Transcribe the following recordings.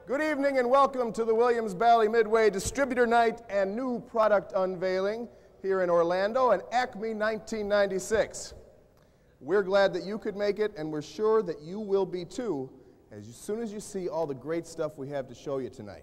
Good evening and welcome to the Williams-Bally Midway Distributor Night and new product unveiling here in Orlando and ACME 1996. We're glad that you could make it, and we're sure that you will be too as soon as you see all the great stuff we have to show you tonight.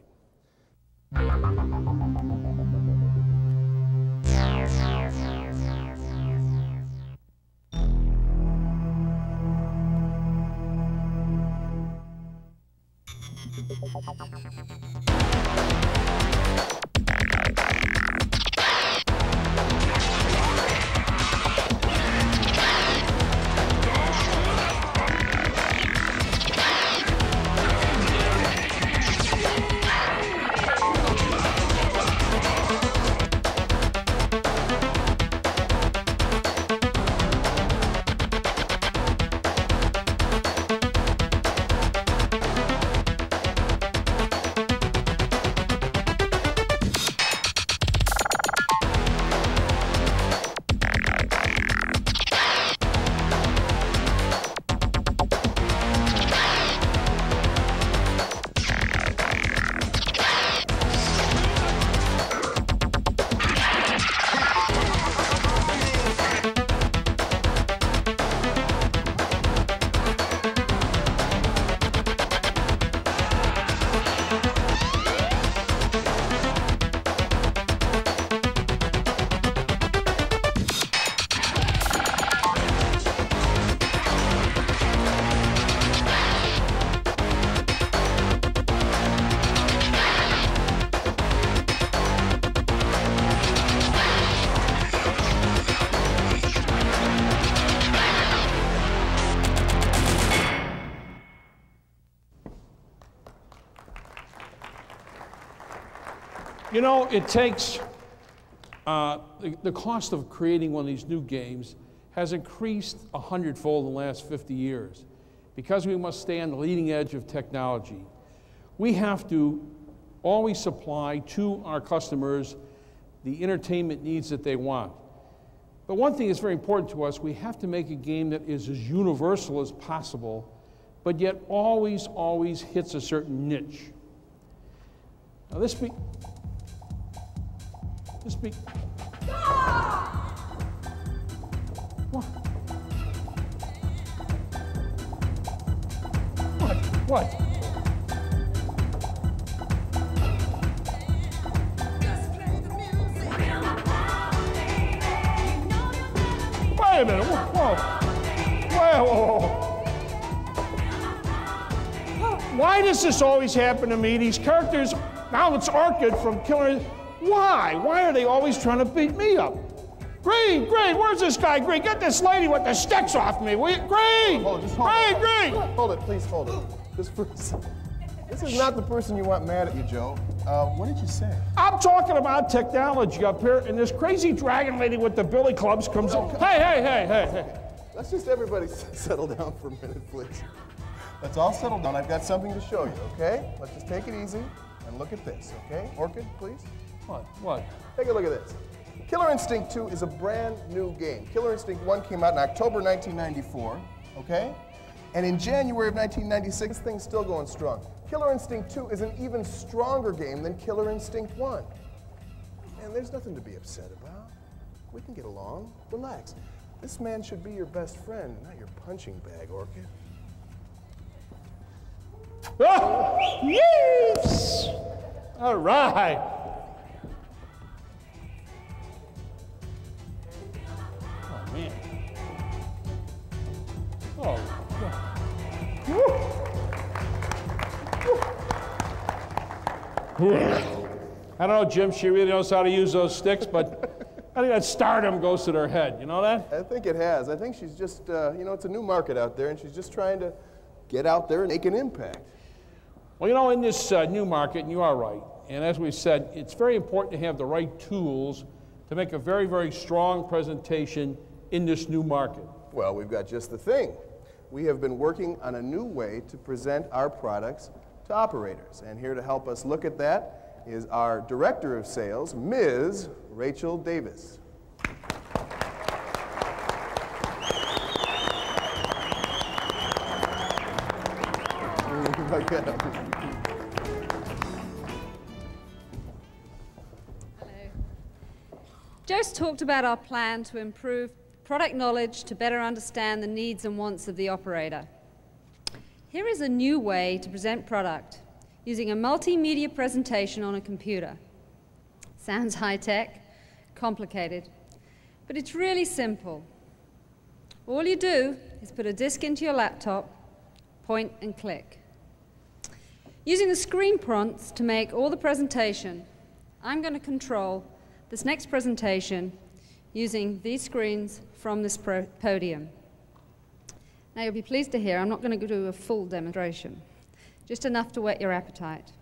You know, it takes, the cost of creating one of these new games has increased 100-fold in the last 50 years. Because we must stay on the leading edge of technology, we have to always supply to our customers the entertainment needs that they want. But one thing that's very important to us, we have to make a game that is as universal as possible, but yet always, always hits a certain niche. Now What? Wait a minute. Whoa. Why does this always happen to me? These characters, now it's Orchid from Killer. Why? Why are they always trying to beat me up? Green, where's this guy? Green, get this lady with the sticks off me, will you? Green! Hold it. Hold it, please hold it. This is not the person you want mad at you, Joe. What did you say? I'm talking about technology up here, and this crazy dragon lady with the billy clubs comes in. Hey. Let's just everybody settle down for a minute, please. Let's all settle down. I've got something to show you, okay? Let's just take it easy and look at this, okay? Orchid, please. What? Take a look at this. Killer Instinct 2 is a brand new game. Killer Instinct 1 came out in October 1994, okay? And in January of 1996, this thing's still going strong. Killer Instinct 2 is an even stronger game than Killer Instinct 1. And there's nothing to be upset about. We can get along. Relax. This man should be your best friend, not your punching bag, Orchid. Oh, yes! All right. Oh, man. Oh. I don't know, Jim, she really knows how to use those sticks, but I think that stardom goes to their head. You know that? I think it has. I think she's just, you know, it's a new market out there, and she's just trying to get out there and make an impact. Well, you know, in this new market, and you are right, and as we said, it's very important to have the right tools to make a very, very strong presentation in this new market. Well, we've got just the thing. We have been working on a new way to present our products to operators. And here to help us look at that is our Director of Sales, Ms. Rachel Davis. Joe's talked about our plan to improve product knowledge to better understand the needs and wants of the operator. Here is a new way to present product using a multimedia presentation on a computer. Sounds high-tech, complicated, but it's really simple. All you do is put a disk into your laptop, point and click. Using the screen prompts to make all the presentation, I'm going to control this next presentation using these screens from this podium. Now you'll be pleased to hear I'm not going to do a full demonstration, just enough to whet your appetite.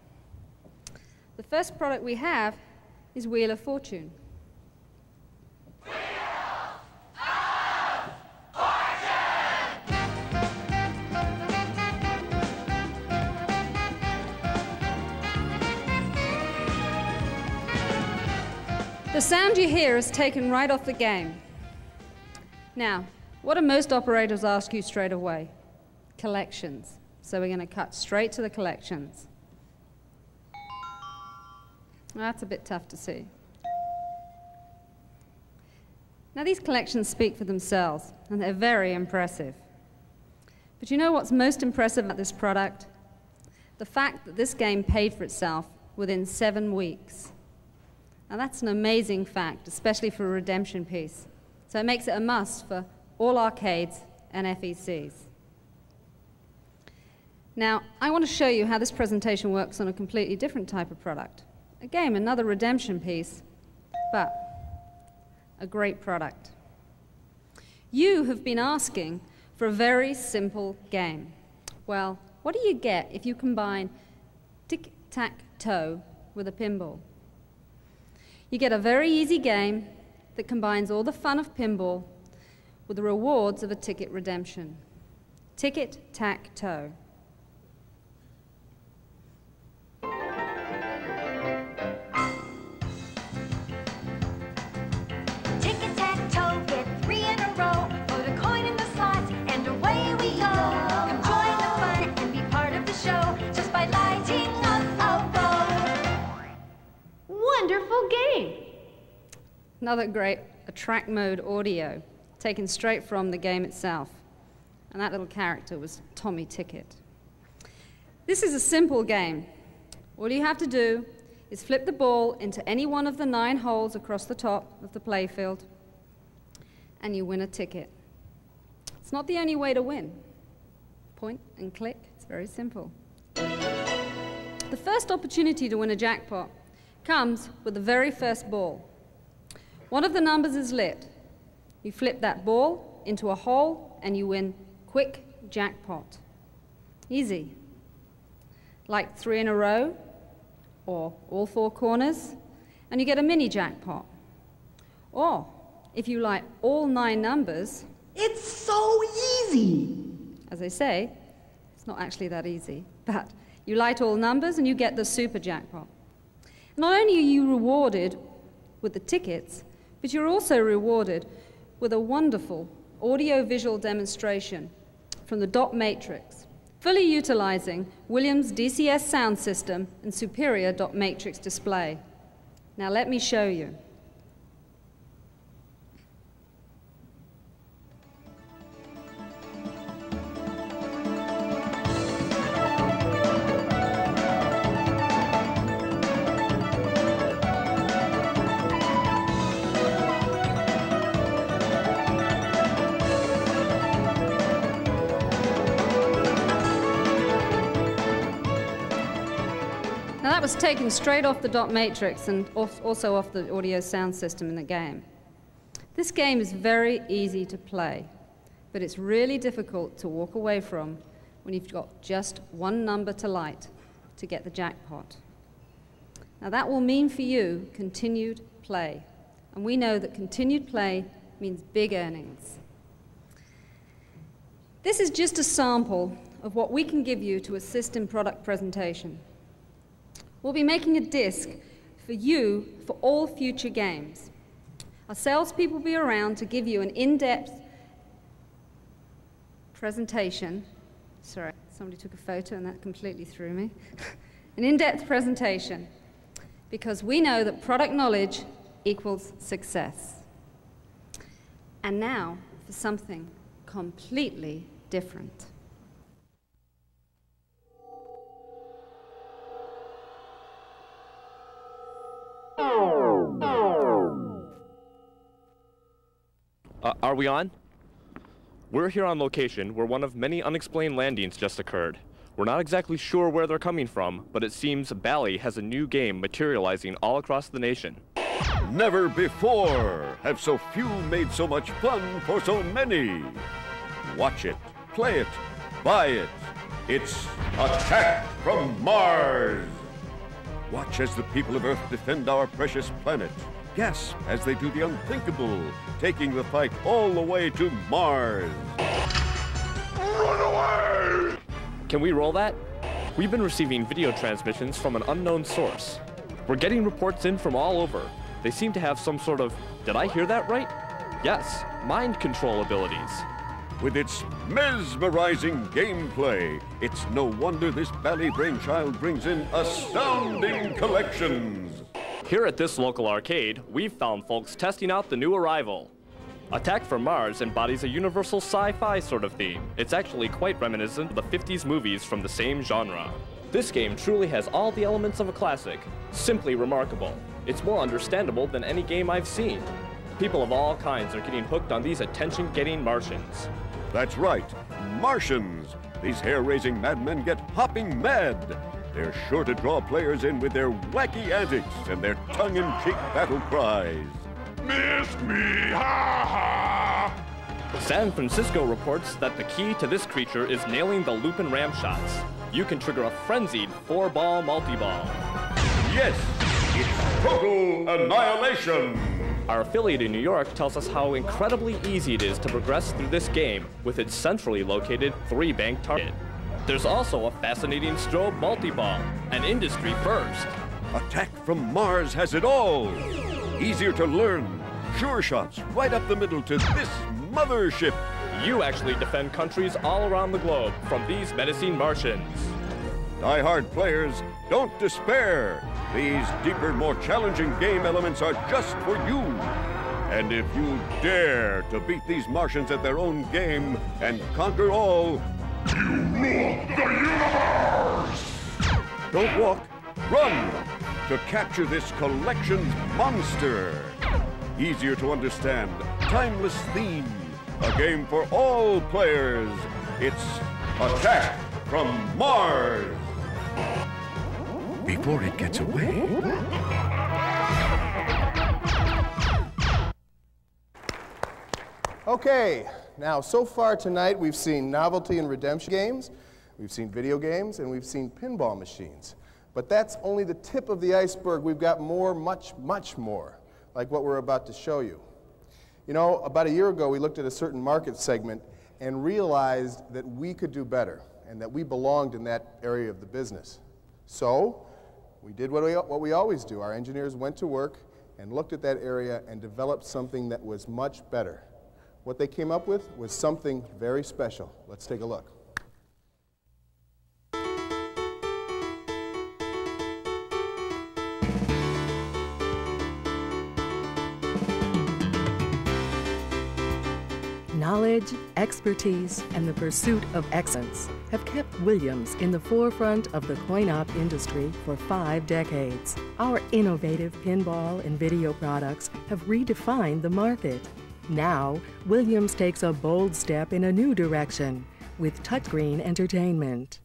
The first product we have is Wheel of Fortune. The sound you hear is taken right off the game. Now, what do most operators ask you straight away? Collections. So we're going to cut straight to the collections. Well, that's a bit tough to see. Now, these collections speak for themselves, and they're very impressive. But you know what's most impressive about this product? The fact that this game paid for itself within 7 weeks. Now that's an amazing fact, especially for a redemption piece. So it makes it a must for all arcades and FECs. Now, I want to show you how this presentation works on a completely different type of product. A game, another redemption piece, but a great product. You have been asking for a very simple game. Well, what do you get if you combine tic-tac-toe with a pinball? You get a very easy game that combines all the fun of pinball with the rewards of a ticket redemption. Ticket-tac-toe. Ticket-tac-toe, get 3 in a row. Put a coin in the slot and away we go. Come join the fun and be part of the show just by lighting up a bow. Wonderful game! Another great track mode audio taken straight from the game itself. And that little character was Tommy Ticket. This is a simple game. All you have to do is flip the ball into any one of the 9 holes across the top of the playfield, and you win a ticket. It's not the only way to win. Point and click, it's very simple. The first opportunity to win a jackpot comes with the very first ball. One of the numbers is lit. You flip that ball into a hole and you win quick jackpot. Easy. Like 3 in a row or all 4 corners, and you get a mini jackpot. Or if you like all 9 numbers, It's so easy! as they say, it's not actually that easy, but you light all numbers and you get the super jackpot. Not only are you rewarded with the tickets, but you're also rewarded with a wonderful audio-visual demonstration from the dot matrix, fully utilizing Williams' DCS sound system and superior dot matrix display. Now let me show you. Now that was taken straight off the dot matrix and also off the audio sound system in the game. This game is very easy to play, but it's really difficult to walk away from when you've got just one number to light to get the jackpot. Now that will mean for you continued play, and we know that continued play means big earnings. This is just a sample of what we can give you to assist in product presentation. We'll be making a disc for you for all future games. Our salespeople will be around to give you an in-depth presentation. Sorry, somebody took a photo and that completely threw me. An in-depth presentation, because we know that product knowledge equals success. And now for something completely different. Are we on? We're here on location where one of many unexplained landings just occurred. We're not exactly sure where they're coming from, but it seems Bally has a new game materializing all across the nation. Never before have so few made so much fun for so many. Watch it, play it, buy it. It's Attack from Mars. Watch as the people of Earth defend our precious planet. Gasp as they do the unthinkable, taking the fight all the way to Mars. Run away! Can we roll that? We've been receiving video transmissions from an unknown source. We're getting reports in from all over. They seem to have some sort of, did I hear that right? Yes, mind control abilities. With its mesmerizing gameplay, it's no wonder this Bally brainchild brings in astounding collections. Here at this local arcade, we've found folks testing out the new arrival. Attack from Mars embodies a universal sci-fi sort of theme. It's actually quite reminiscent of the 50s movies from the same genre. This game truly has all the elements of a classic. Simply remarkable. It's more understandable than any game I've seen. People of all kinds are getting hooked on these attention-getting Martians. That's right, Martians. These hair-raising madmen get hopping mad. They're sure to draw players in with their wacky antics and their tongue-in-cheek battle cries. Missed me, ha ha! San Francisco reports that the key to this creature is nailing the loop and ram shots. You can trigger a frenzied 4-ball multi-ball. Yes, it's total annihilation. Our affiliate in New York tells us how incredibly easy it is to progress through this game with its centrally located 3-bank target. There's also a fascinating strobe multi-ball, an industry first. Attack from Mars has it all. Easier to learn, sure shots right up the middle to this mothership. You actually defend countries all around the globe from these menacing Martians. Die-hard players, don't despair. These deeper, more challenging game elements are just for you. And if you dare to beat these Martians at their own game and conquer all, you rule the universe! Don't walk, run to capture this collection's monster. Easier to understand, timeless theme, a game for all players. It's Attack from Mars. Before it gets away. Okay, now so far tonight we've seen novelty and redemption games, we've seen video games, and we've seen pinball machines. But that's only the tip of the iceberg. We've got more, much, much more, like what we're about to show you. You know, about a year ago we looked at a certain market segment and realized that we could do better and that we belonged in that area of the business. So we did what we always do. Our engineers went to work and looked at that area and developed something that was much better. What they came up with was something very special. Let's take a look. Knowledge, expertise, and the pursuit of excellence have kept Williams in the forefront of the coin-op industry for 5 decades. Our innovative pinball and video products have redefined the market. Now, Williams takes a bold step in a new direction with touchscreen entertainment.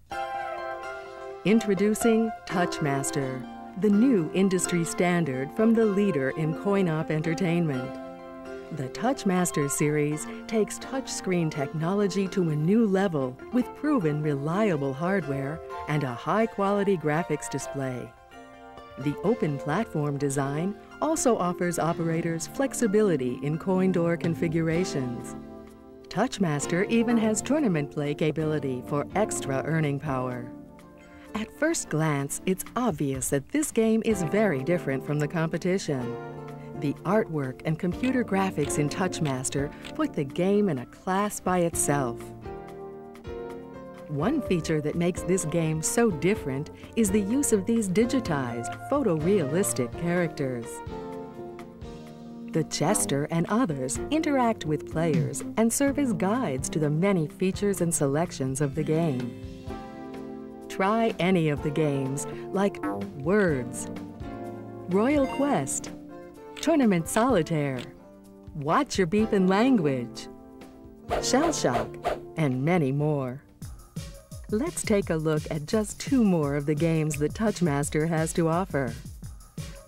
Introducing Touchmaster, the new industry standard from the leader in coin-op entertainment. The Touchmaster series takes touchscreen technology to a new level with proven reliable hardware and a high-quality graphics display. The open platform design also offers operators flexibility in coin door configurations. Touchmaster even has tournament play capability for extra earning power. At first glance, it's obvious that this game is very different from the competition. The artwork and computer graphics in Touchmaster put the game in a class by itself. One feature that makes this game so different is the use of these digitized, photorealistic characters. The Chester and others interact with players and serve as guides to the many features and selections of the game. Try any of the games like Words, Royal Quest, Tournament Solitaire, Watch Your Beepin' Language, Shell Shock, and many more. Let's take a look at just 2 more of the games that Touchmaster has to offer.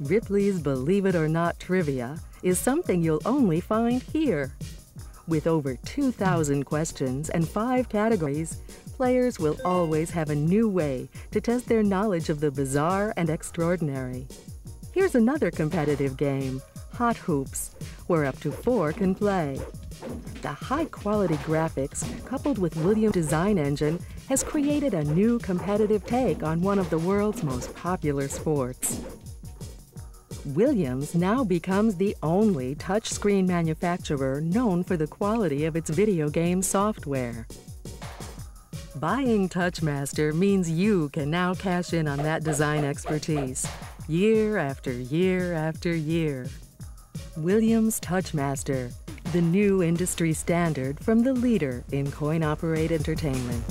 Ripley's Believe It or Not Trivia is something you'll only find here. With over 2,000 questions and 5 categories, players will always have a new way to test their knowledge of the bizarre and extraordinary. Here's another competitive game, Hot Hoops, where up to 4 can play. The high-quality graphics, coupled with Williams' design engine, has created a new competitive take on one of the world's most popular sports. Williams now becomes the only touchscreen manufacturer known for the quality of its video game software. Buying Touchmaster means you can now cash in on that design expertise, year after year after year. Williams Touchmaster, the new industry standard from the leader in coin-operated entertainment.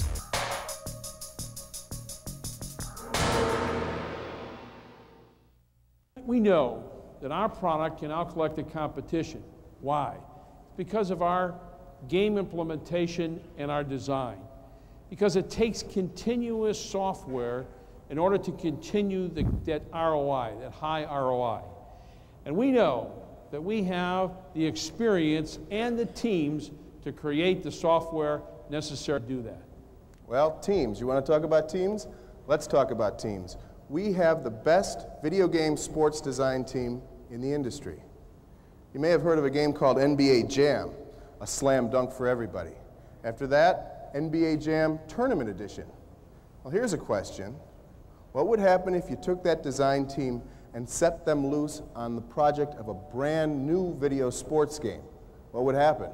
We know that our product can outcollect the competition. Why? Because of our game implementation and our design. Because it takes continuous software in order to continue that ROI, that high ROI. And we know that we have the experience and the teams to create the software necessary to do that. Well, teams. You want to talk about teams? Let's talk about teams. We have the best video game sports design team in the industry. You may have heard of a game called NBA Jam, a slam dunk for everybody. After that, NBA Jam Tournament Edition. Well, here's a question. What would happen if you took that design team and set them loose on the project of a brand new video sports game? What would happen?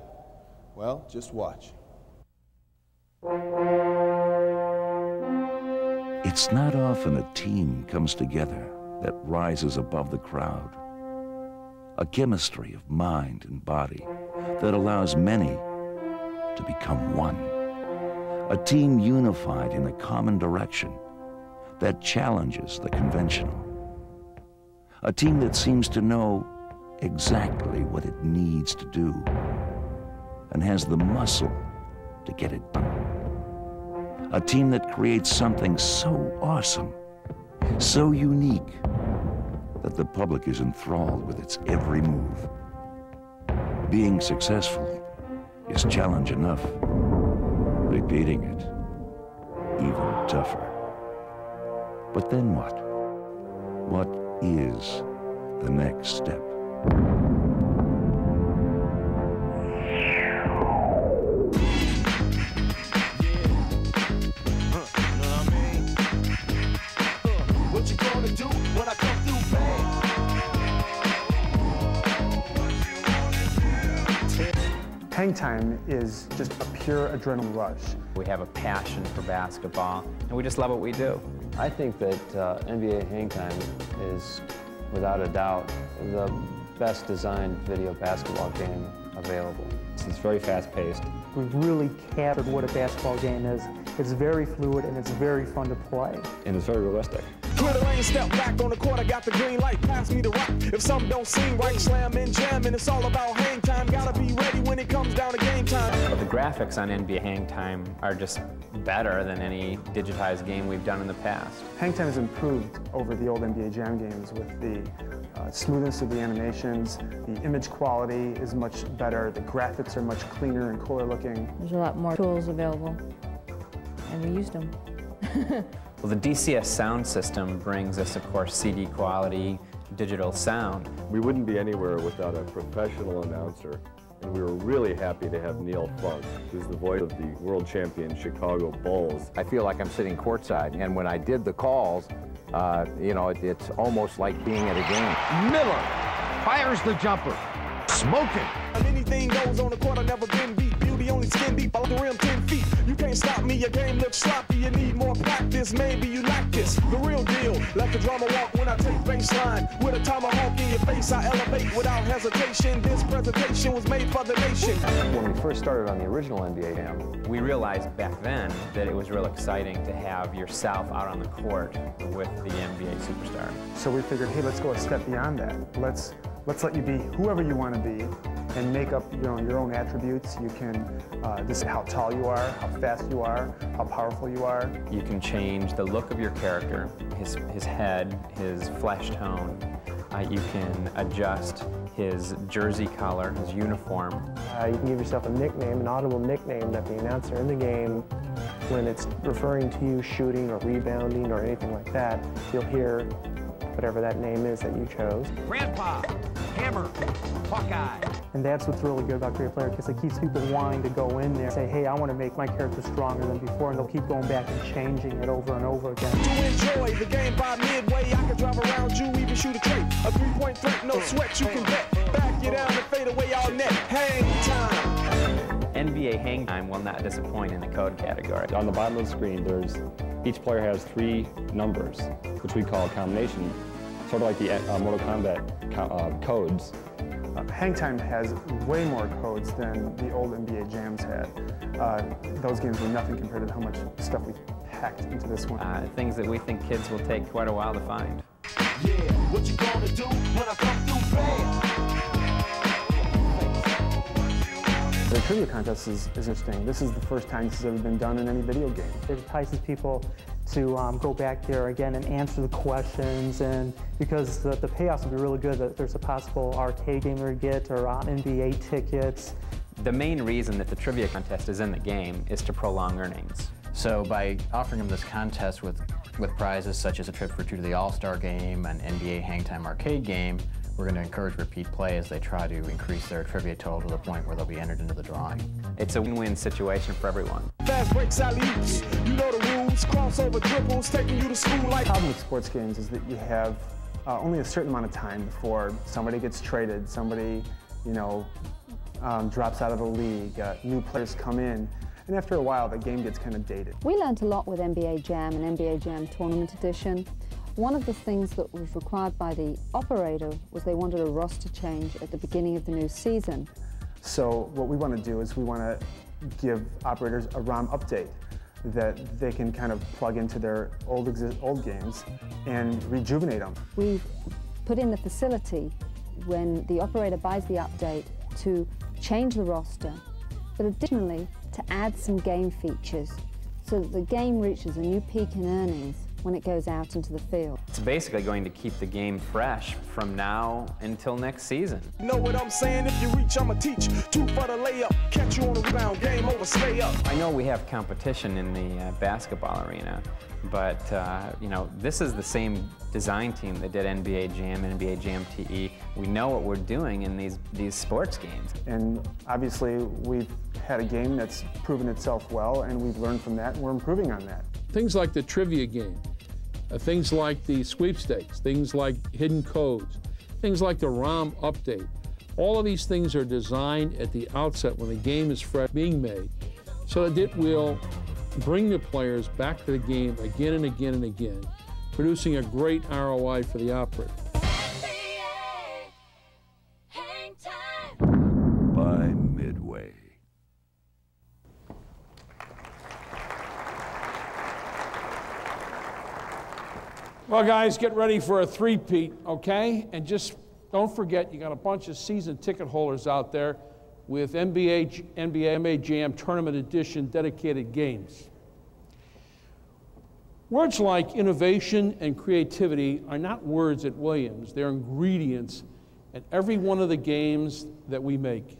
Well, just watch. It's not often a team comes together that rises above the crowd. A chemistry of mind and body that allows many to become one. A team unified in a common direction that challenges the conventional. A team that seems to know exactly what it needs to do and has the muscle to get it done. A team that creates something so awesome, so unique, that the public is enthralled with its every move. Being successful is challenge enough. Repeating it, even tougher. But then what? What is the next step? What you gonna do when I come through, Hangtime is just a pure adrenaline rush. We have a passion for basketball, and we just love what we do. I think that NBA Hangtime is, without a doubt, the best designed video basketball game available. It's very fast-paced. We've really captured what a basketball game is. It's very fluid and it's very fun to play. And it's very realistic. Clear the lane, step back on the court, I got the green light, pass me the rock. If something don't seem right, slam and jam, and it's all about hang time. Gotta be ready when it comes down to game time. But the graphics on NBA Hangtime are just better than any digitized game we've done in the past. Hangtime has improved over the old NBA Jam games with the smoothness of the animations, the image quality is much better, the graphics are much cleaner and cooler looking. There's a lot more tools available, and we used them. Well, the DCS sound system brings us, of course, CD quality, digital sound. We wouldn't be anywhere without a professional announcer, and we were really happy to have Neil Funk, who's the voice of the world champion Chicago Bulls. I feel like I'm sitting courtside, and when I did the calls, you know, it's almost like being at a game. Miller fires the jumper, smoking. Anything goes on the court, I've never been beat. Beauty only skin deep, I the rim 10 feet. You can't stop me, your game looks sloppy. You need more practice, maybe you like this. The real deal, Let the drama walk when I take baseline. With a tomahawk in your face, I elevate without hesitation. This presentation was made for the nation. When we first started on the original NBA Jam, we realized back then that it was real exciting to have yourself out on the court with the NBA superstar. So we figured, hey, let's go a step beyond that. Let's let you be whoever you want to be and make up your own attributes. You can decide how tall you are, how fast you are, how powerful you are. You can change the look of your character, his head, his flesh tone. You can adjust his jersey color, his uniform. You can give yourself a nickname, an audible nickname that the announcer in the game, when it's referring to you shooting or rebounding or anything like that, you'll hear whatever that name is that you chose. Grandpa, Hammer, Hawkeye. And that's what's really good about Great Player, because it keeps people wanting to go in there and say, hey, I want to make my character stronger than before, and they'll keep going back and changing it over and over again. To enjoy the game by Midway, I can drive around you, even shoot a trait. A three-point threat, no sweat, you can bet. Back you down and fade away all net. Hang time. NBA Hangtime will not disappoint in the code category. on the bottom of the screen, each player has 3 numbers, which we call a combination, sort of like the Mortal Kombat codes. Hangtime has way more codes than the old NBA Jams had. Those games were nothing compared to how much stuff we packed into this one. Things that we think kids will take quite a while to find. Yeah, what you gonna do when I come through, bam? The trivia contest is interesting. This is the first time this has ever been done in any video game. It entices people to go back there again and answer the questions, and because the payoffs will be really good, that there's a possible arcade game to get or NBA tickets. The main reason that the trivia contest is in the game is to prolong earnings. So by offering them this contest with prizes such as a trip to the All-Star game, an NBA Hangtime arcade game, we're going to encourage repeat play as they try to increase their trivia total to the point where they'll be entered into the drawing. It's a win-win situation for everyone. Fast breaks, alley-oops, you know the rules. Crossover dribbles, taking you to school like... The problem with sports games is that you have only a certain amount of time before somebody gets traded, somebody, drops out of the league, new players come in, and after a while the game gets kind of dated. We learned a lot with NBA Jam and NBA Jam Tournament Edition. One of the things that was required by the operator was they wanted a roster change at the beginning of the new season. So what we want to do is we want to give operators a ROM update that they can kind of plug into their old games and rejuvenate them. We've put in the facility when the operator buys the update to change the roster, but additionally to add some game features so that the game reaches a new peak in earnings when it goes out into the field. It's basically going to keep the game fresh from now until next season. You know what I'm saying? If you reach, I'ma teach. 2 for the layup, catch you on the rebound, game over, stay up. I know we have competition in the basketball arena, but this is the same design team that did NBA Jam and NBA Jam TE. We know what we're doing in these sports games. And obviously we've had a game that's proven itself well, and we've learned from that, and we're improving on that. Things like the trivia game, things like the sweepstakes, things like hidden codes, things like the ROM update. All of these things are designed at the outset when the game is fresh being made so that it will bring the players back to the game again and again and again, producing a great ROI for the operator. By Midway. Well, guys, get ready for a three-peat, okay? And just don't forget, you got a bunch of season ticket holders out there with NBA Jam Tournament Edition dedicated games. Words like innovation and creativity are not words at Williams. They're ingredients in every one of the games that we make.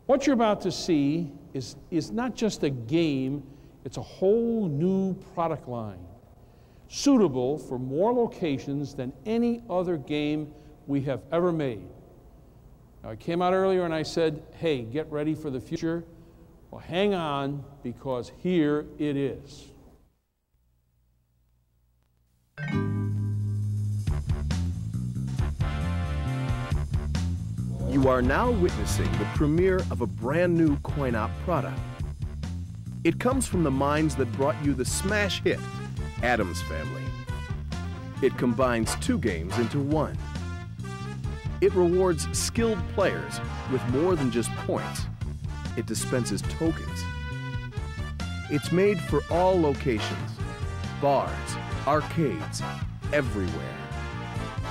What you're about to see is not just a game, it's a whole new product line, suitable for more locations than any other game we have ever made. Now, I came out earlier and I said, hey, get ready for the future. Well, hang on, because here it is. You are now witnessing the premiere of a brand new coin-op product. It comes from the minds that brought you the smash hit, Addams Family. It combines two games into one. It rewards skilled players with more than just points. It dispenses tokens. It's made for all locations, bars, arcades, everywhere.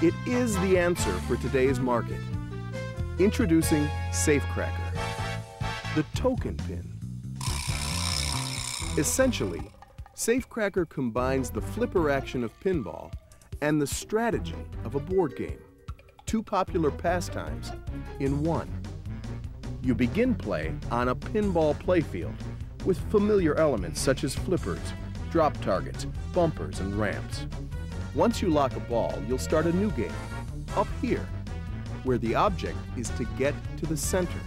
It is the answer for today's market. Introducing Safecracker, the token pin. Essentially, Safecracker combines the flipper action of pinball and the strategy of a board game, two popular pastimes in one. You begin play on a pinball playfield with familiar elements such as flippers, drop targets, bumpers, and ramps. Once you lock a ball, you'll start a new game, up here, where the object is to get to the center.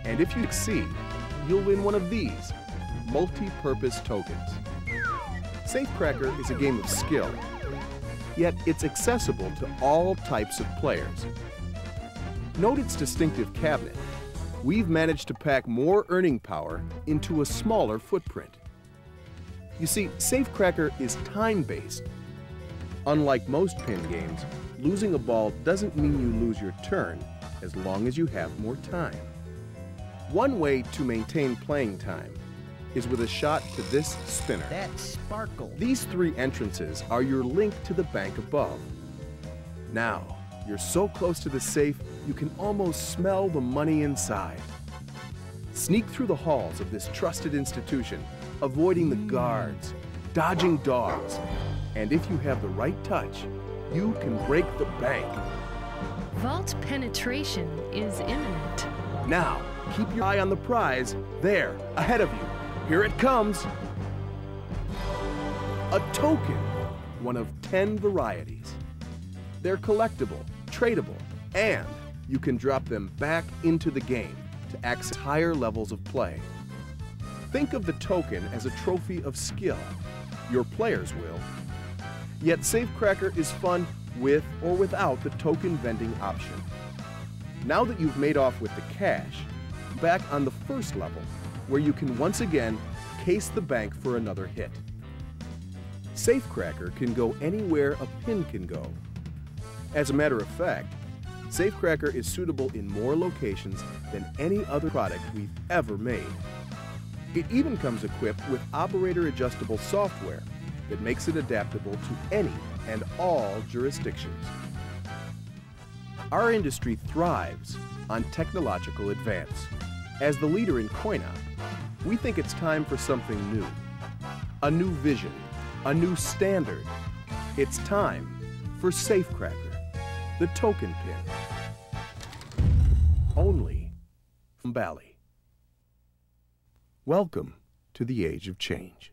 And if you succeed, you'll win one of these multi-purpose tokens. Safecracker is a game of skill, yet it's accessible to all types of players. Note its distinctive cabinet. We've managed to pack more earning power into a smaller footprint. You see, Safecracker is time-based. Unlike most pin games, losing a ball doesn't mean you lose your turn as long as you have more time. One way to maintain playing time is with a shot to this spinner. That sparkle. These three entrances are your link to the bank above. Now, you're so close to the safe, you can almost smell the money inside. Sneak through the halls of this trusted institution, avoiding the guards, dodging dogs, and if you have the right touch, you can break the bank. Vault penetration is imminent. Now, keep your eye on the prize, there, ahead of you. Here it comes. A token, one of 10 varieties. They're collectible, tradable, and you can drop them back into the game to access higher levels of play. Think of the token as a trophy of skill. Your players will. Yet Safecracker is fun with or without the token vending option. Now that you've made off with the cash, back on the first level, where you can once again case the bank for another hit. Safecracker can go anywhere a pin can go. As a matter of fact, Safecracker is suitable in more locations than any other product we've ever made. It even comes equipped with operator-adjustable software that makes it adaptable to any and all jurisdictions. Our industry thrives on technological advance. As the leader in coin-op, we think it's time for something new. A new vision, a new standard. It's time for Safecracker, the token pin. Only from Bally. Welcome to the age of change.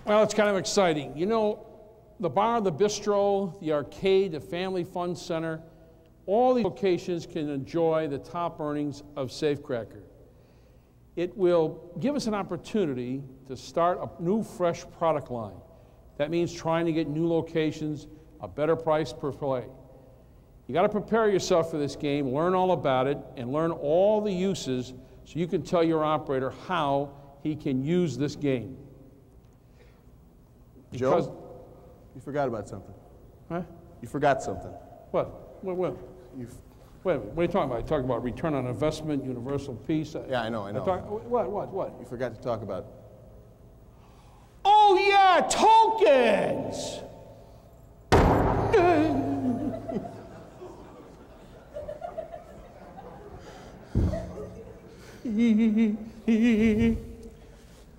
Well, it's kind of exciting. You know, the bar, the bistro, the arcade, the family fun center, all these locations can enjoy the top earnings of Safecracker. It will give us an opportunity to start a new, fresh product line. That means trying to get new locations, a better price per play. You got to prepare yourself for this game, learn all about it, and learn all the uses so you can tell your operator how he can use this game. Joe, you forgot about something. Huh? You forgot something. What? Wait a minute, what are you talking about? You talking about return on investment, universal peace? Yeah, I know. What? You forgot to talk about. Oh yeah, tokens!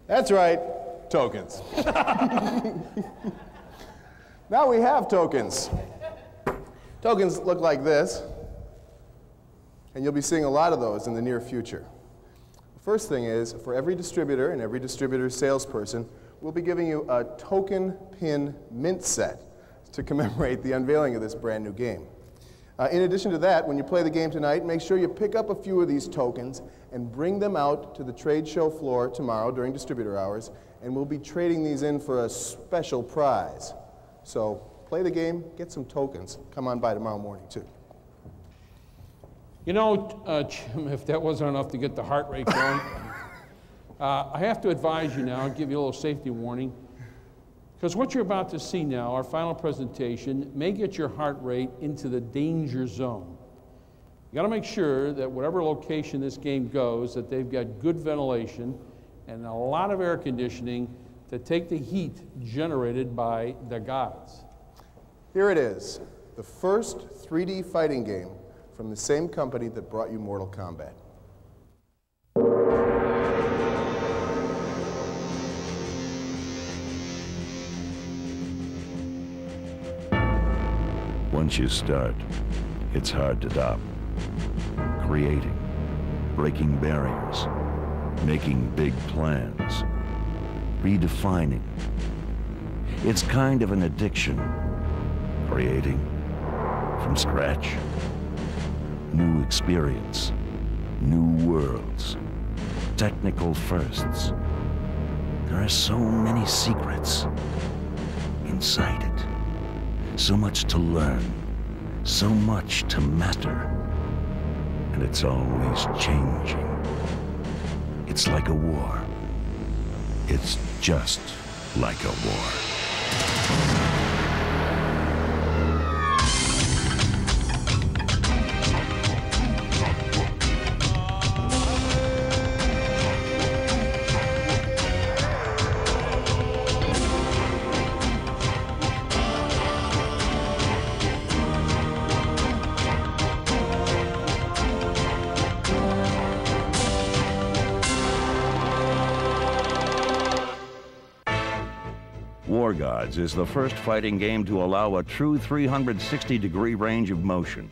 That's right, tokens. Now we have tokens. Tokens look like this, and you'll be seeing a lot of those in the near future. The first thing is, for every distributor and every distributor salesperson, we'll be giving you a token pin mint set to commemorate the unveiling of this brand new game. In addition to that, when you play the game tonight, make sure you pick up a few of these tokens and bring them out to the trade show floor tomorrow during distributor hours, and we'll be trading these in for a special prize. So play the game, get some tokens. Come on by tomorrow morning, too. You know, Jim, if that wasn't enough to get the heart rate going, I have to advise you now, I'll give you a little safety warning. Because what you're about to see now, our final presentation, may get your heart rate into the danger zone. You got to make sure that whatever location this game goes, that they've got good ventilation and a lot of air conditioning to take the heat generated by the gods. Here it is, the first 3D fighting game from the same company that brought you Mortal Kombat. Once you start, it's hard to stop. Creating, breaking barriers, making big plans, redefining. It's kind of an addiction. Creating from scratch. New experience, new worlds, technical firsts. There are so many secrets inside it. So much to learn, so much to master. And it's always changing. It's like a war. It's just like a war. War Gods is the first fighting game to allow a true 360-degree range of motion.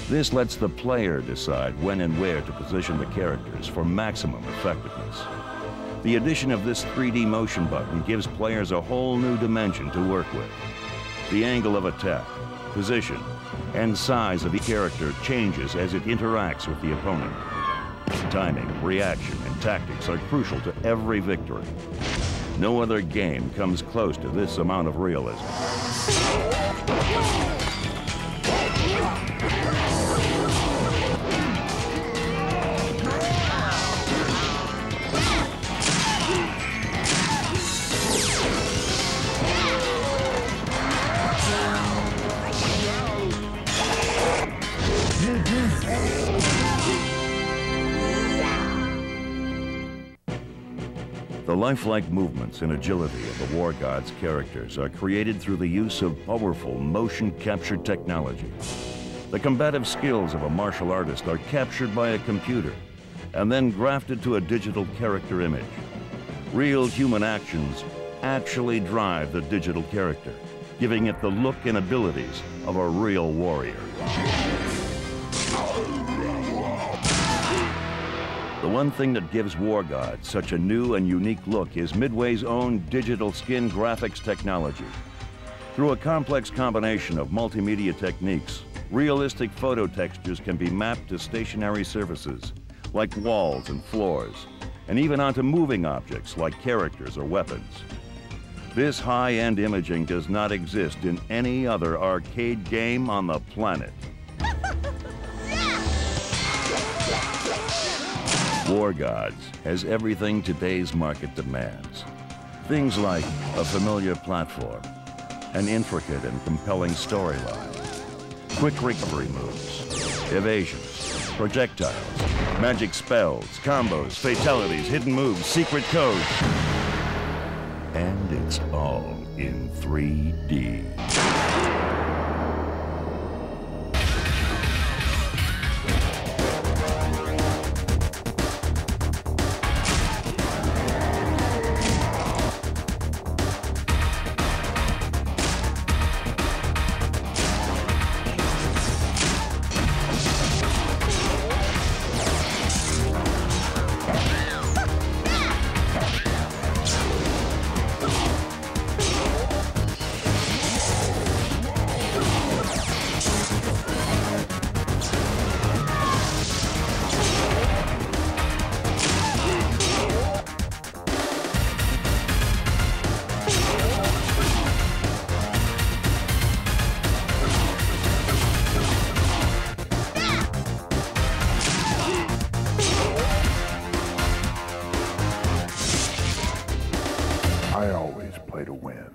This lets the player decide when and where to position the characters for maximum effectiveness. The addition of this 3D motion button gives players a whole new dimension to work with. The angle of attack, position, and size of each character changes as it interacts with the opponent. Timing, reaction, and tactics are crucial to every victory. No other game comes close to this amount of realism. The lifelike movements and agility of the War Gods characters are created through the use of powerful motion capture technology. The combative skills of a martial artist are captured by a computer and then grafted to a digital character image. Real human actions actually drive the digital character, giving it the look and abilities of a real warrior. The one thing that gives War Gods such a new and unique look is Midway's own digital skin graphics technology. Through a complex combination of multimedia techniques, realistic photo textures can be mapped to stationary surfaces, like walls and floors, and even onto moving objects like characters or weapons. This high-end imaging does not exist in any other arcade game on the planet. War Gods has everything today's market demands. Things like a familiar platform, an intricate and compelling storyline, quick recovery moves, evasions, projectiles, magic spells, combos, fatalities, hidden moves, secret codes. And it's all in 3D. I always play to win.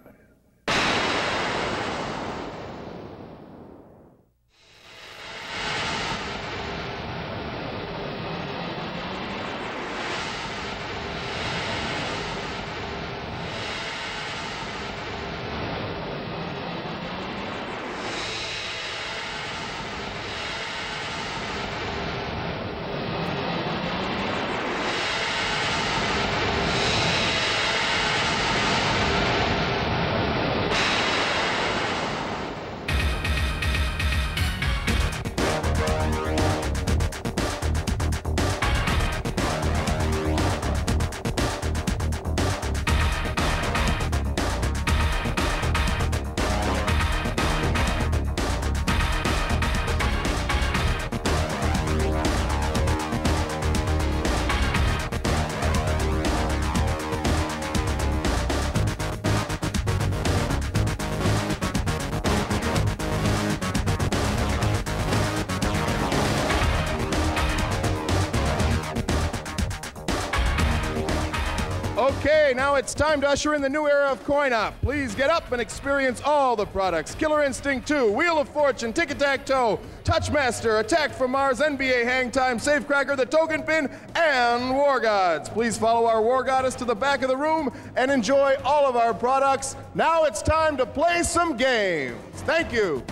Okay, now it's time to usher in the new era of coin-op. Please get up and experience all the products. Killer Instinct 2, Wheel of Fortune, Tic-A-Tac-Toe, Touchmaster, Attack from Mars, NBA Hangtime, Safecracker, the Token Pin, and War Gods. Please follow our War Goddess to the back of the room and enjoy all of our products. Now it's time to play some games. Thank you.